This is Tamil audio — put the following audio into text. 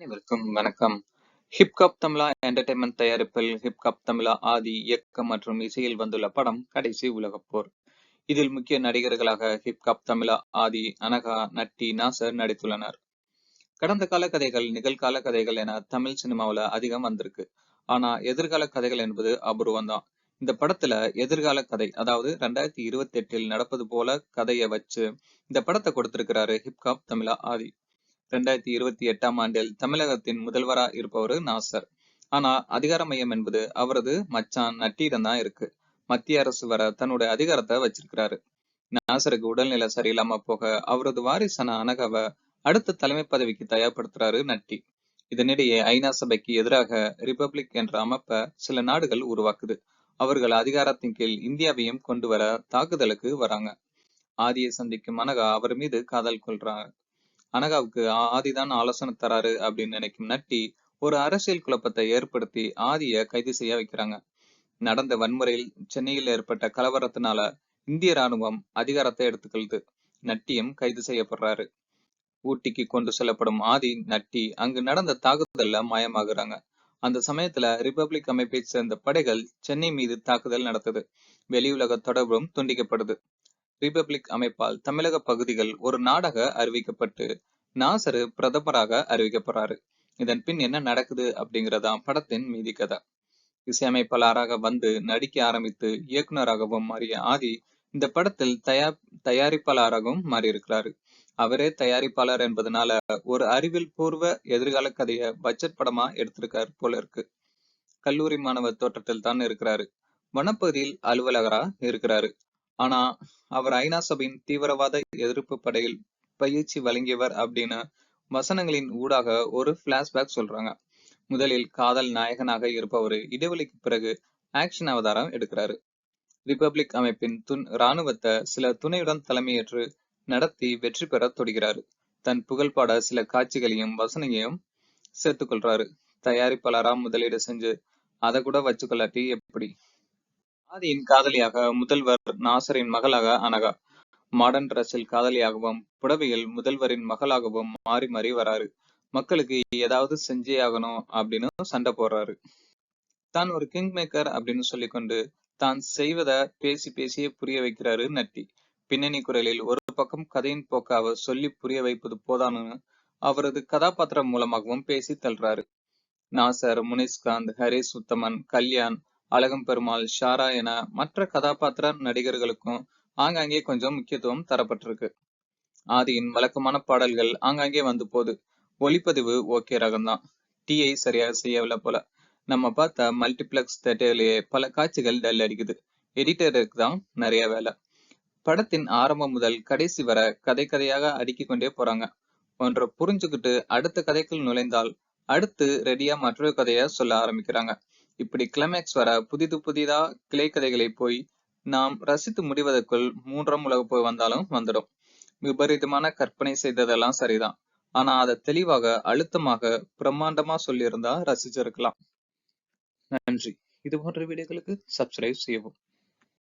அனைவருக்கும் வணக்கம். ஹிப்காப் தமிழா என்டர்டைன்மெண்ட் தயாரிப்பில் ஹிப்காப் தமிழா ஆதி இயக்கம் மற்றும் இசையில் வந்துள்ள படம் கடைசி உலகப்போர். இதில் முக்கிய நடிகர்களாக ஹிப்காப் தமிழா ஆதி, அனகா, நட்டி, நாசர் நடித்துள்ளனர். கடந்த கால கதைகள், நிகழ்கால கதைகள் என தமிழ் சினிமாவில அதிகம் வந்திருக்கு. ஆனா எதிர்கால கதைகள் என்பது அபூர்வம் தான். இந்த படத்துல எதிர்கால கதை, அதாவது 2028 நடப்பது போல கதையை வச்சு இந்த படத்தை கொடுத்திருக்கிறாரு ஹிப்காப் தமிழா ஆதி. 2028ஆம் ஆண்டில் தமிழகத்தின் முதல்வரா இருப்பவரு நாசர். ஆனா அதிகார மையம் என்பது அவரது மச்சான் நட்டியிடம் தான் இருக்கு. மத்திய அரசு வர தன்னுடைய அதிகாரத்தை வச்சிருக்கிறாரு. நாசருக்கு உடல்நிலை சரியில்லாம போக அவரது வாரிசான அனகாவை அடுத்த தலைமை பதவிக்கு தயார்படுத்துறாரு நட்டி. இதனிடையே ஐநா சபைக்கு எதிராக ரிபப்ளிக் என்ற அமைப்பை சில நாடுகள் உருவாக்குது. அவர்கள் அதிகாரத்தின் கீழ் இந்தியாவையும் கொண்டு வர தாக்குதலுக்கு வராங்க. ஆதியை சந்திக்கும் அனகா அவர் மீது காதல் கொள்றாங்க. அனகாவுக்கு ஆதிதான் ஆலோசனை தராரு அப்படின்னு நினைக்கும் நட்டி ஒரு அரசியல் குழப்பத்தை ஏற்படுத்தி ஆதிய கைது செய்ய வைக்கிறாங்க. நடந்த வன்முறையில் சென்னையில் ஏற்பட்ட கலவரத்தினால இந்திய ராணுவம் அதிகாரத்தை எடுத்துக்கொள்ளுது. நட்டியும் கைது செய்யப்படுறாரு. ஊட்டிக்கு கொண்டு செல்லப்படும் ஆதி, நட்டி அங்கு நடந்த தாக்குதல்ல மாயமாகுறாங்க. அந்த சமயத்துல ரிபப்ளிக் அமைப்பை சேர்ந்த படைகள் சென்னை மீது தாக்குதல் நடத்துது. வெளியுலக தொடர்பும் துண்டிக்கப்படுது. ரிபப்ளிக் அமைப்பால் தமிழக பகுதிகள் ஒரு நாடாக அறிவிக்கப்பட்டு நாசரு பிரதமராக அறிவிக்கப்படுறாரு. இதன் பின் என்ன நடக்குது அப்படிங்கறதான் படத்தின் மீதி கதை. இசையமைப்பாளராக வந்து நடிக்க ஆரம்பித்து இயக்குனராகவும் மாறிய ஆதி இந்த படத்தில் தயாரிப்பாளராகவும் மாறியிருக்கிறாரு. அவரே தயாரிப்பாளர் என்பதனால ஒரு அறிவியல் பூர்வ எதிர்கால கதைய பட்ஜெட் படமா எடுத்திருக்காரு போல இருக்கு. கல்லூரி மாணவர் தோற்றத்தில் தான் இருக்கிறாரு. வனப்பகுதியில் அலுவலகரா இருக்கிறாரு. ஆனா அவர் ஐநா சபையின் தீவிரவாத எதிர்ப்பு படையில் பயிற்சி வழங்கியவர் அப்படின்னு வசனங்களின் ஊடாக ஒரு பிளாஷ்பேக் சொல்றாங்க. முதலில் காதல் நாயகனாக இருப்பவரு இடைவெளிக்கு பிறகு ஆக்ஷன் அவதாரம் எடுக்கிறாரு. ரிபப்ளிக் அமைப்பின் இராணுவத்தை சில துணையுடன் தலைமையேற்று நடத்தி வெற்றி பெற தொடுகிறாரு. தன் புகழ்பாட சில காட்சிகளையும் வசனையும் சேர்த்துக் கொள்றாரு. தயாரிப்பாளரா முதலீடு செஞ்சு அதை கூட வச்சுக்கொள்ளாட்டி எப்படி? ஆதியின் காதலியாக முதல்வர், நாசரின் மகளாக அனகா. மாடர்ன் டிரெஸ்ஸில் காதலியாகவும் புடவையில் முதல்வரின் மகளாகவும் மாறி மாறி வராரு. மக்களுக்கு ஏதாவது செஞ்சே ஆகணும் அப்படின்னு சண்டை போடுறாரு. தான் ஒரு கிங் மேக்கர் அப்படின்னு சொல்லிக்கொண்டு தான் செய்வத பேசி பேசியே புரிய வைக்கிறாரு நட்டி. பின்னணி குரலில் ஒரு பக்கம் கதையின் போக்க அவர் சொல்லி புரிய வைப்பது போதான்னு அவரது கதாபாத்திரம் மூலமாகவும் பேசி தள்ளுறாரு. நாசர், முனிஸ்காந்த், ஹரிஸ் உத்தமன், கல்யாண், அழகம் பெருமாள், ஷாரா என மற்ற கதாபாத்திர நடிகர்களுக்கும் ஆங்காங்கே கொஞ்சம் முக்கியத்துவம் தரப்பட்டிருக்கு. ஆதியின் வழக்கமான பாடல்கள் ஆங்காங்கே வந்து போகுது. ஒளிப்பதிவு ஓகே ரகம்தான். டிஐ சரியாக செய்யவில்லை போல. நம்ம பார்த்த மல்டிபிளெக்ஸ் தியேட்டர்லயே பல காட்சிகள் டல் அடிக்குது. எடிட்டருக்கு தான் நிறைய வேலை. படத்தின் ஆரம்பம் முதல் கடைசி வர கதை கதையாக அடுக்கி கொண்டே போறாங்க. ஒன்றை புரிஞ்சுக்கிட்டு அடுத்த கதைக்குள் நுழைந்தால் அடுத்து ரெடியா மற்றொரு கதைய சொல்ல ஆரம்பிக்கிறாங்க. இப்படி கிளைமேக்ஸ் வர புதிதா கிளை கதைகளை போய் நாம் ரசித்து முடிவதற்குள் 3ஆம் உலக போய் வந்தாலும் வந்துடும். விபரீதமான கற்பனை செய்ததெல்லாம் சரிதான். ஆனா அதை தெளிவாக, அழுத்தமாக, பிரம்மாண்டமா சொல்லியிருந்தா ரசிச்சிருக்கலாம். நன்றி. இது போன்ற வீடியோக்களுக்கு சப்ஸ்கிரைப் செய்யவும்.